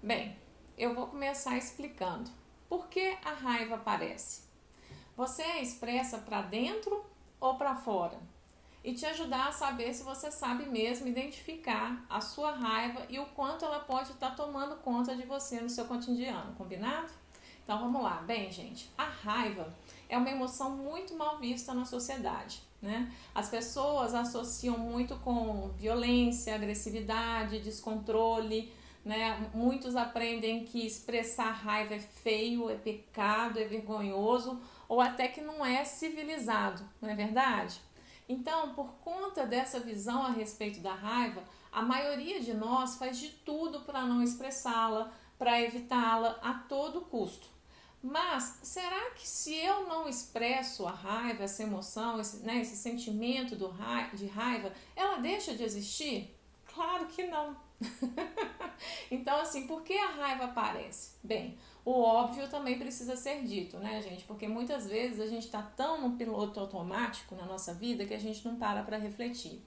Bem, eu vou começar explicando por que a raiva aparece. Você a expressa para dentro ou para fora? E te ajudar a saber se você sabe mesmo identificar a sua raiva e o quanto ela pode estar tomando conta de você no seu cotidiano, combinado? Então vamos lá. Bem, gente, a raiva é uma emoção muito mal vista na sociedade, né? As pessoas associam muito com violência, agressividade, descontrole, né? Muitos aprendem que expressar raiva é feio, é pecado, é vergonhoso ou até que não é civilizado, não é verdade? Então, por conta dessa visão a respeito da raiva, a maioria de nós faz de tudo para não expressá-la, para evitá-la a todo custo. Mas será que se eu não expresso a raiva, essa emoção, esse sentimento de raiva, ela deixa de existir? Claro que não. Então, assim, por que a raiva aparece? Bem, o óbvio também precisa ser dito, né, gente? Porque muitas vezes a gente está tão no piloto automático na nossa vida que a gente não para refletir.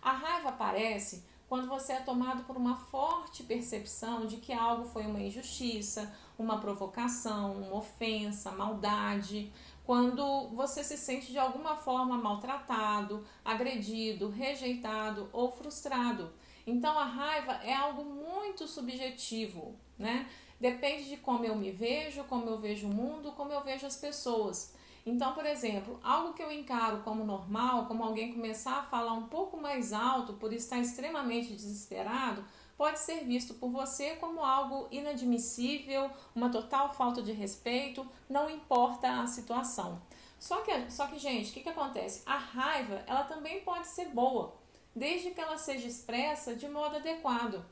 A raiva aparece quando você é tomado por uma forte percepção de que algo foi uma injustiça, uma provocação, uma ofensa, maldade, quando você se sente de alguma forma maltratado, agredido, rejeitado ou frustrado. Então a raiva é algo muito subjetivo, né? Depende de como eu me vejo, como eu vejo o mundo, como eu vejo as pessoas. Então, por exemplo, algo que eu encaro como normal, como alguém começar a falar um pouco mais alto por estar extremamente desesperado, pode ser visto por você como algo inadmissível, uma total falta de respeito, não importa a situação. Só que gente, o que acontece? A raiva, ela também pode ser boa, desde que ela seja expressa de modo adequado.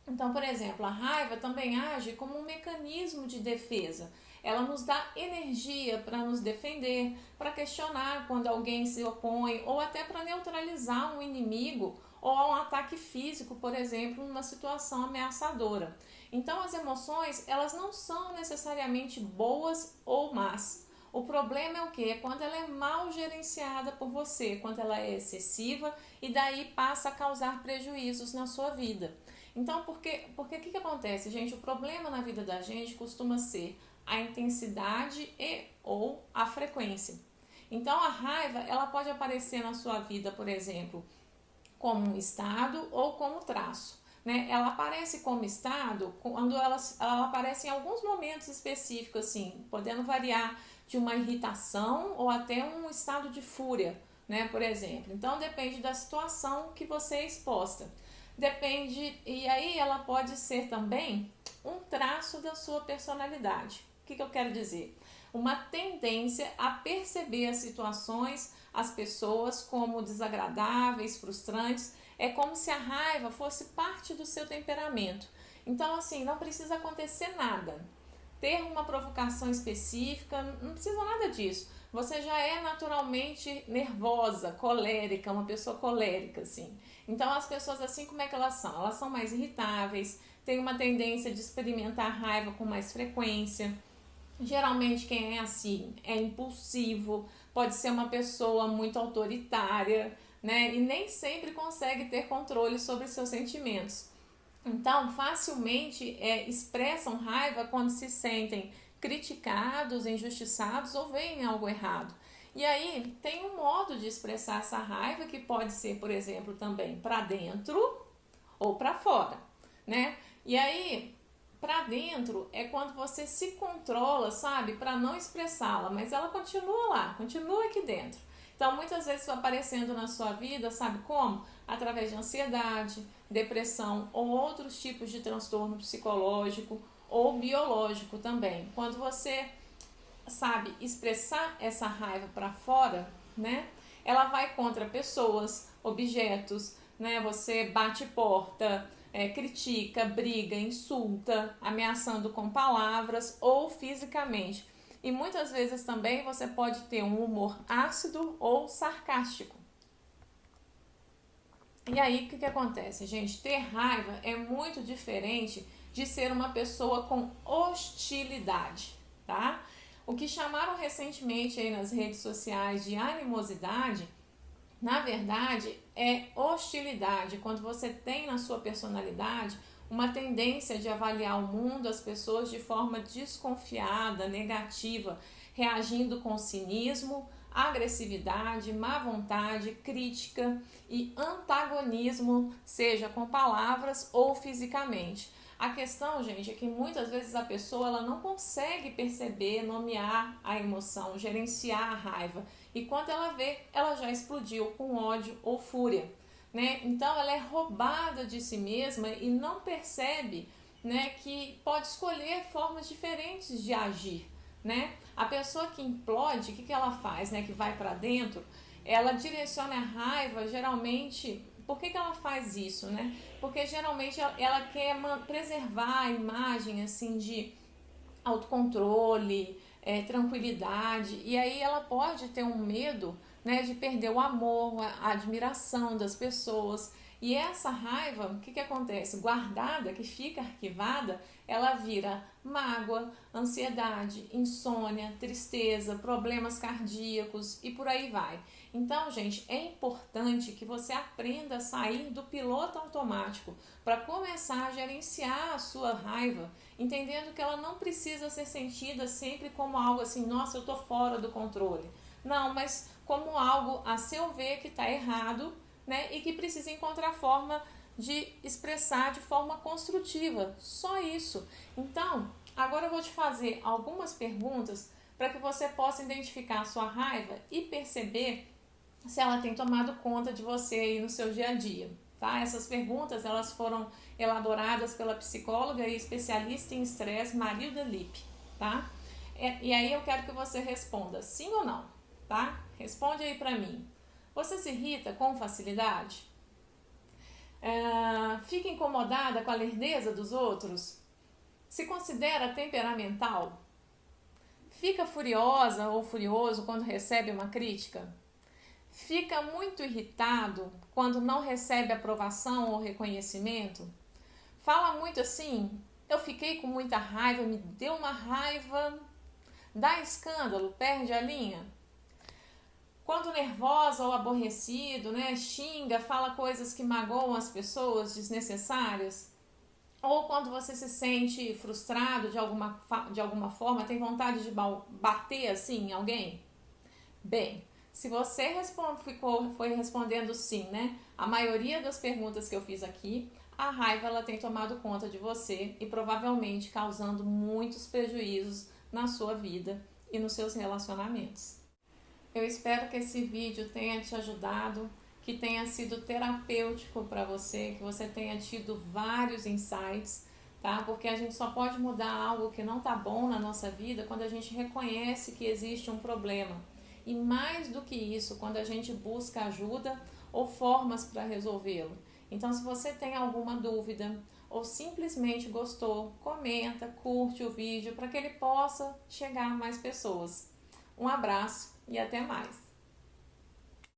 Então, por exemplo, a raiva também age como um mecanismo de defesa. Ela nos dá energia para nos defender, para questionar quando alguém se opõe ou até para neutralizar um inimigo ou um ataque físico, por exemplo, numa situação ameaçadora. Então, as emoções, elas não são necessariamente boas ou más. O problema é o que? É quando ela é mal gerenciada por você, quando ela é excessiva e daí passa a causar prejuízos na sua vida. Então, porque o que acontece, gente? O problema na vida da gente costuma ser a intensidade e ou a frequência. Então, a raiva, ela pode aparecer na sua vida, por exemplo, como um estado ou como traço. Né? Ela aparece como estado quando ela aparece em alguns momentos específicos, assim, podendo variar de uma irritação ou até um estado de fúria, né? Por exemplo. Então depende da situação que você é exposta. Depende, e aí ela pode ser também um traço da sua personalidade. O que eu quero dizer? Uma tendência a perceber as situações, as pessoas como desagradáveis, frustrantes. É como se a raiva fosse parte do seu temperamento. Então, assim, não precisa acontecer nada. Ter uma provocação específica, não precisa nada disso. Você já é naturalmente nervosa, colérica, uma pessoa colérica, assim. Então, as pessoas assim, como é que elas são? Elas são mais irritáveis, têm uma tendência de experimentar raiva com mais frequência. Geralmente quem é assim é impulsivo, pode ser uma pessoa muito autoritária, né? E nem sempre consegue ter controle sobre seus sentimentos. Então, facilmente expressam raiva quando se sentem criticados, injustiçados ou veem algo errado. E aí tem um modo de expressar essa raiva que pode ser, por exemplo, também para dentro ou para fora, né? E aí para dentro é quando você se controla, sabe, para não expressá-la, mas ela continua lá, continua aqui dentro. Então, muitas vezes vai aparecendo na sua vida, sabe como? Através de ansiedade, depressão ou outros tipos de transtorno psicológico ou biológico também. Quando você sabe expressar essa raiva para fora, né? Ela vai contra pessoas, objetos, né? Você bate porta, critica, briga, insulta, ameaçando com palavras ou fisicamente. E muitas vezes também você pode ter um humor ácido ou sarcástico. E aí o que acontece, gente? Ter raiva é muito diferente de ser uma pessoa com hostilidade, tá? O que chamaram recentemente aí nas redes sociais de animosidade, na verdade, é hostilidade, quando você tem na sua personalidade uma tendência de avaliar o mundo, as pessoas de forma desconfiada, negativa, reagindo com cinismo, agressividade, má vontade, crítica e antagonismo, seja com palavras ou fisicamente. A questão, gente, é que muitas vezes a pessoa ela não consegue perceber, nomear a emoção, gerenciar a raiva. E quando ela vê, ela já explodiu com ódio ou fúria, né? Então ela é roubada de si mesma e não percebe, né, que pode escolher formas diferentes de agir, né? A pessoa que implode, o que ela faz, né, que vai para dentro, ela direciona a raiva, geralmente. Por que ela faz isso, né? Porque geralmente ela quer preservar a imagem assim de autocontrole, tranquilidade, e aí ela pode ter um medo, né, de perder o amor, a admiração das pessoas. E essa raiva, o que acontece? Guardada, que fica arquivada, ela vira mágoa, ansiedade, insônia, tristeza, problemas cardíacos e por aí vai. Então, gente, é importante que você aprenda a sair do piloto automático para começar a gerenciar a sua raiva, entendendo que ela não precisa ser sentida sempre como algo assim, nossa, eu tô fora do controle. Não, mas como algo a seu ver que está errado, né, e que precisa encontrar forma de expressar de forma construtiva. Só isso. Então, agora eu vou te fazer algumas perguntas para que você possa identificar a sua raiva e perceber se ela tem tomado conta de você aí no seu dia a dia, tá? Essas perguntas, elas foram elaboradas pela psicóloga e especialista em estresse Marilda Lippe, tá? E aí eu quero que você responda sim ou não, tá? Responde aí pra mim. Você se irrita com facilidade? Fica incomodada com a lerdeza dos outros? Se considera temperamental? Fica furiosa ou furioso quando recebe uma crítica? Fica muito irritado quando não recebe aprovação ou reconhecimento? Fala muito assim, eu fiquei com muita raiva, me deu uma raiva, dá escândalo, perde a linha? Quando nervosa ou aborrecido, né, xinga, fala coisas que magoam as pessoas desnecessárias? Ou quando você se sente frustrado de alguma forma, tem vontade de bater assim em alguém? Bem, se você foi respondendo sim, né? A maioria das perguntas que eu fiz aqui, a raiva ela tem tomado conta de você e provavelmente causando muitos prejuízos na sua vida e nos seus relacionamentos. Eu espero que esse vídeo tenha te ajudado, que tenha sido terapêutico para você, que você tenha tido vários insights, tá? Porque a gente só pode mudar algo que não tá bom na nossa vida quando a gente reconhece que existe um problema. E mais do que isso, quando a gente busca ajuda ou formas para resolvê-lo. Então, se você tem alguma dúvida ou simplesmente gostou, comenta, curte o vídeo para que ele possa chegar a mais pessoas. Um abraço e até mais!